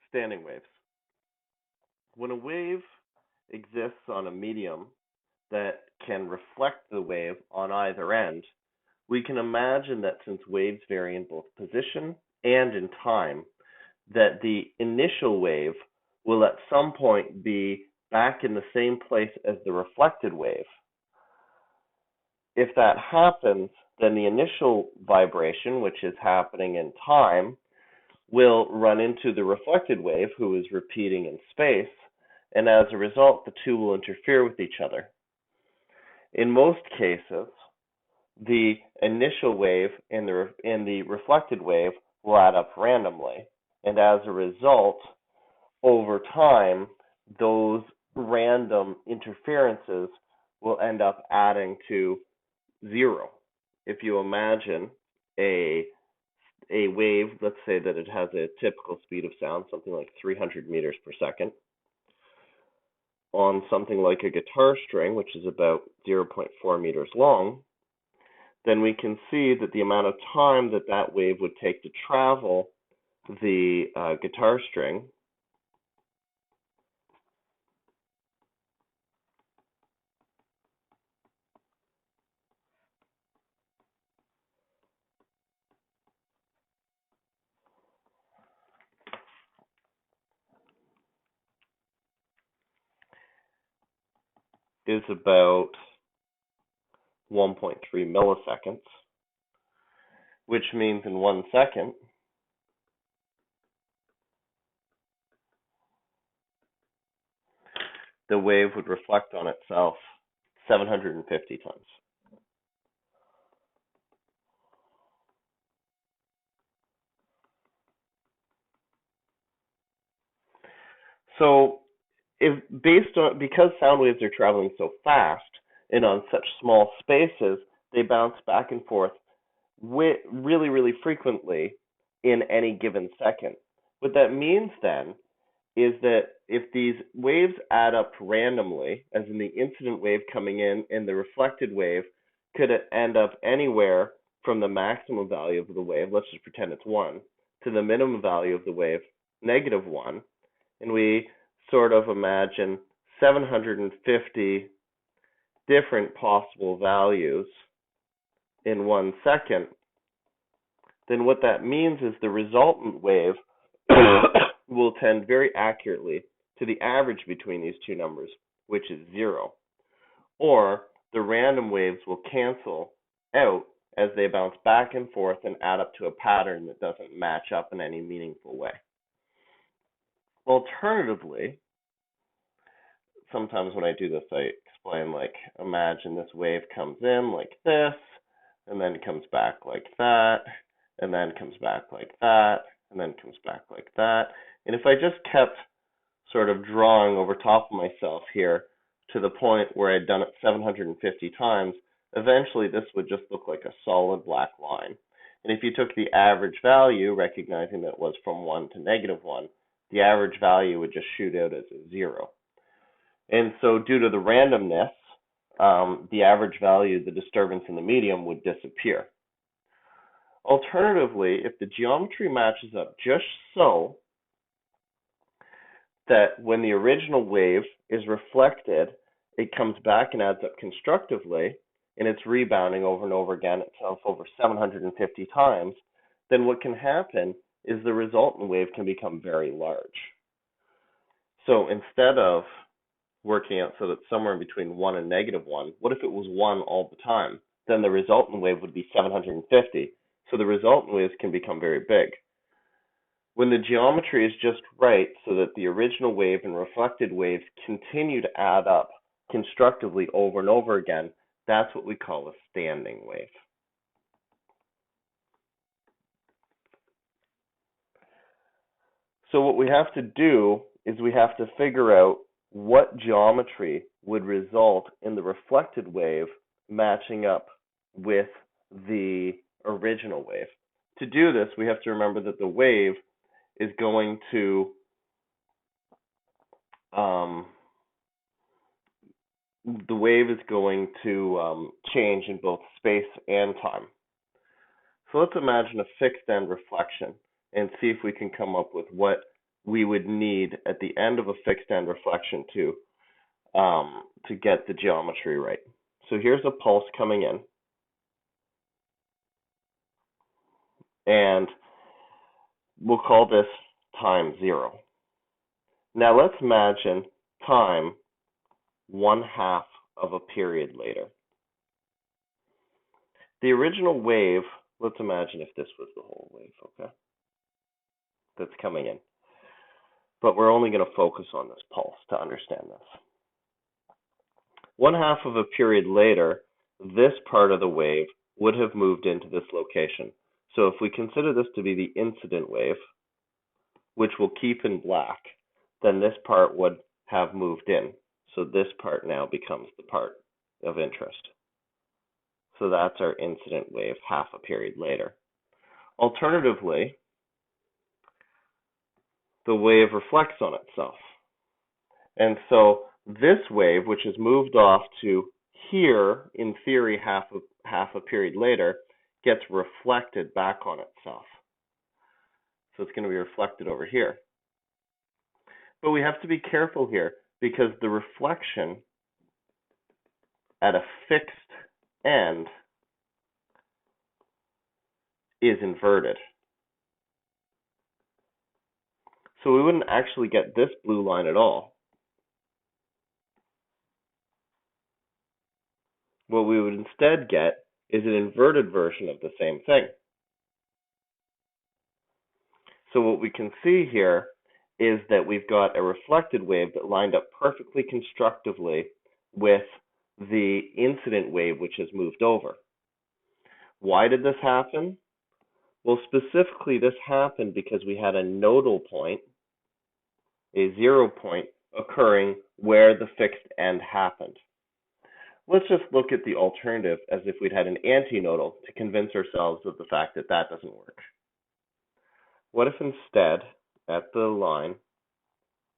Standing waves. When a wave exists on a medium that can reflect the wave on either end, we can imagine that since waves vary in both position and in time, that the initial wave will at some point be back in the same place as the reflected wave. If that happens, then the initial vibration, which is happening in time, will run into the reflected wave, who is repeating in space, and as a result, the two will interfere with each other. In most cases, the initial wave and the reflected wave will add up randomly, and as a result, over time, those random interferences will end up adding to zero. If you imagine a wave, let's say that it has a typical speed of sound, something like 300 meters per second, on something like a guitar string, which is about 0.4 meters long, then we can see that the amount of time that that wave would take to travel the guitar string is about 1.3 milliseconds, which means in 1 second, the wave would reflect on itself 750 times. So, because sound waves are traveling so fast and on such small spaces, they bounce back and forth really, really frequently in any given second. What that means then is that if these waves add up randomly, as in the incident wave coming in and the reflected wave could end up anywhere from the maximum value of the wave, let's just pretend it's 1, to the minimum value of the wave, -1, and we sort of imagine 750 different possible values in 1 second, then what that means is the resultant wave will tend very accurately to the average between these two numbers, which is 0. Or the random waves will cancel out as they bounce back and forth and add up to a pattern that doesn't match up in any meaningful way. Alternatively, sometimes when I do this, I explain, like, imagine this wave comes in like this, and then comes back like that, and then comes back like that, and then comes back like that. And if I just kept sort of drawing over top of myself here to the point where I'd done it 750 times, eventually this would just look like a solid black line. And if you took the average value, recognizing that it was from 1 to -1, the average value would just shoot out as a 0. And so due to the randomness, the average value, the disturbance in the medium, would disappear. Alternatively, if the geometry matches up just so that when the original wave is reflected, it comes back and adds up constructively, and it's rebounding over and over again itself over 750 times, then what can happen is the resultant wave can become very large. So instead of working out so that somewhere in between 1 and -1, what if it was 1 all the time? Then the resultant wave would be 750. So the resultant waves can become very big. When the geometry is just right so that the original wave and reflected waves continue to add up constructively over and over again, that's what we call a standing wave. So what we have to do is we have to figure out what geometry would result in the reflected wave matching up with the original wave. To do this, we have to remember that the wave is going to change in both space and time. So let's imagine a fixed end reflection and see if we can come up with what we would need at the end of a fixed end reflection to get the geometry right. So here's a pulse coming in, and we'll call this time 0. Now let's imagine time 1/2 of a period later. The original wave, let's imagine if this was the whole wave, okay, that's coming in. But we're only going to focus on this pulse to understand this. 1/2 of a period later, this part of the wave would have moved into this location. So if we consider this to be the incident wave, which we'll keep in black, then this part would have moved in. So this part now becomes the part of interest. So that's our incident wave 1/2 a period later. Alternatively, the wave reflects on itself. And so this wave, which has moved off to here, in theory, 1/2 a period later, gets reflected back on itself. So it's going to be reflected over here. But we have to be careful here because the reflection at a fixed end is inverted. So we wouldn't actually get this blue line at all. What we would instead get is an inverted version of the same thing. So what we can see here is that we've got a reflected wave that lined up perfectly constructively with the incident wave, which has moved over. Why did this happen? Well, specifically, this happened because we had a nodal point, a 0 point, occurring where the fixed end happened. Let's just look at the alternative as if we'd had an antinodal to convince ourselves of the fact that that doesn't work. What if instead, at the line,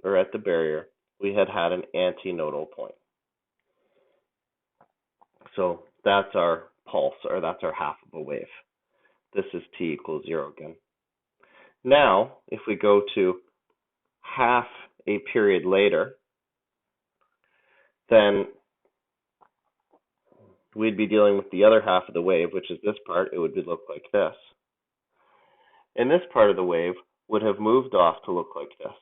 or at the barrier, we had had an antinodal point? So that's our pulse, or that's our 1/2 of a wave. This is t equals 0 again. Now, if we go to 1/2 a period later, then we'd be dealing with the other 1/2 of the wave, which is this part. It would look like this. And this part of the wave would have moved off to look like this.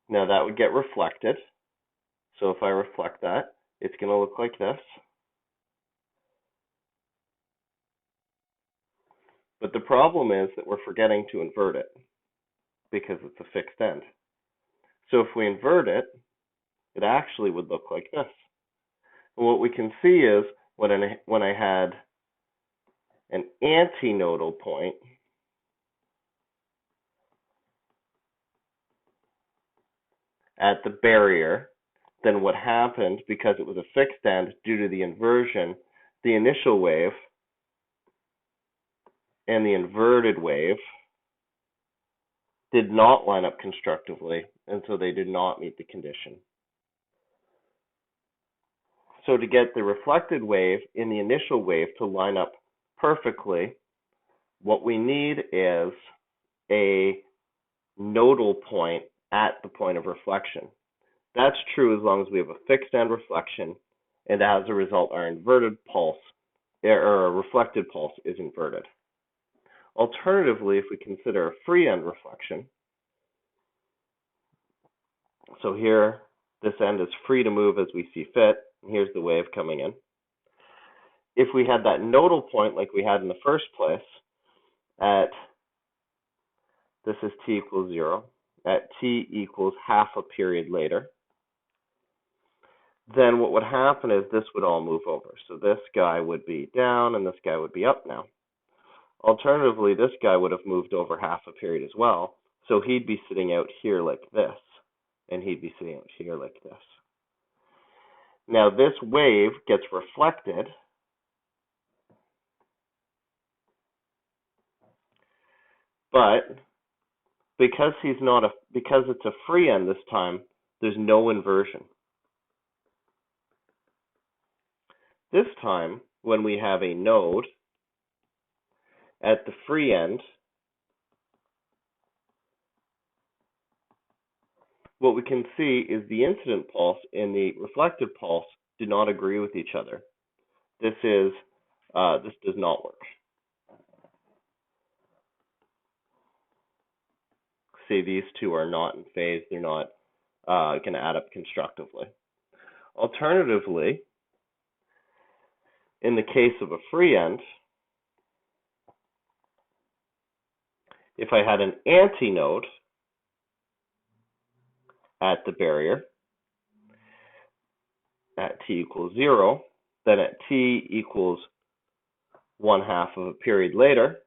Now that would get reflected. So if I reflect that, it's going to look like this. But the problem is that we're forgetting to invert it because it's a fixed end. So if we invert it, it actually would look like this. And what we can see is when I had an antinodal point, at the barrier, then what happened, because it was a fixed end due to the inversion, the initial wave and the inverted wave did not line up constructively, and so they did not meet the condition. So to get the reflected wave in the initial wave to line up perfectly, what we need is a nodal point at the point of reflection. That's true as long as we have a fixed end reflection, and as a result, our inverted pulse, or a reflected pulse, is inverted. Alternatively, if we consider a free end reflection, so here this end is free to move as we see fit, and here's the wave coming in. If we had that nodal point like we had in the first place, at this is t equals 0, at t equals 1/2 a period later, then what would happen is this would all move over. So this guy would be down and this guy would be up now. Alternatively, this guy would have moved over 1/2 a period as well. So he'd be sitting out here like this, and he'd be sitting out here like this. Now this wave gets reflected, but because it's a free end this time, there's no inversion. This time, when we have a node at the free end, what we can see is the incident pulse and the reflected pulse do not agree with each other. This does not work. See, these two are not in phase. They're not going to add up constructively. Alternatively, in the case of a free end, if I had an antinode at the barrier at t equals 0, then at t equals 1/2 of a period later,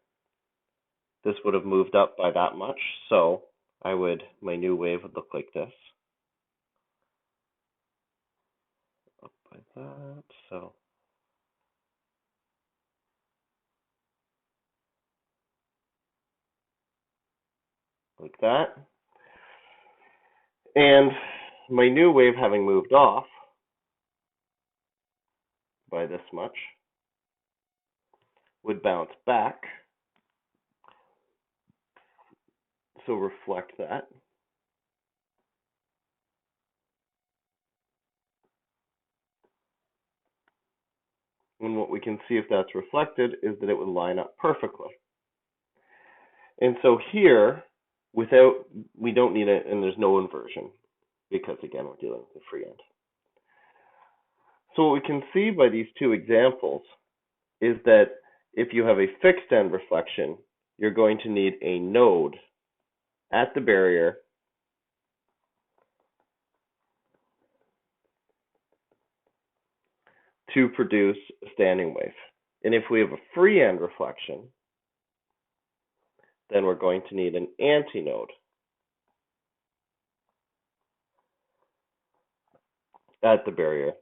this would have moved up by that much. So my new wave would look like this. Up by that, so like that. And my new wave, having moved off by this much, would bounce back. So reflect that. And what we can see if that's reflected is that it would line up perfectly. And so here, we don't need it, and there's no inversion, because again, we're dealing with the free end. So what we can see by these two examples is that if you have a fixed end reflection, you're going to need a node at the barrier to produce a standing wave. And if we have a free end reflection, then we're going to need an antinode at the barrier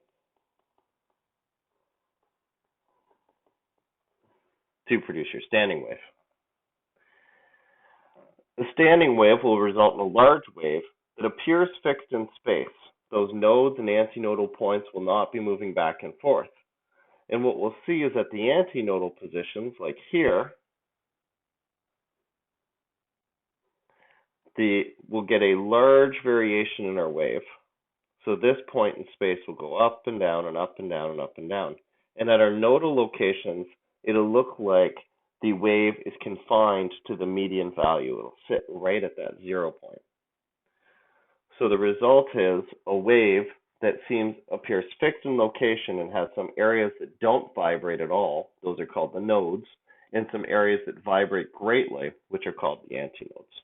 to produce your standing wave. The standing wave will result in a large wave that appears fixed in space. Those nodes and antinodal points will not be moving back and forth. And what we'll see is that the antinodal positions, like here, we'll get a large variation in our wave. So this point in space will go up and down and up and down and up and down. And at our nodal locations, it'll look like the wave is confined to the median value. It'll sit right at that 0 point. So the result is a wave that appears fixed in location and has some areas that don't vibrate at all. Those are called the nodes, and some areas that vibrate greatly, which are called the antinodes.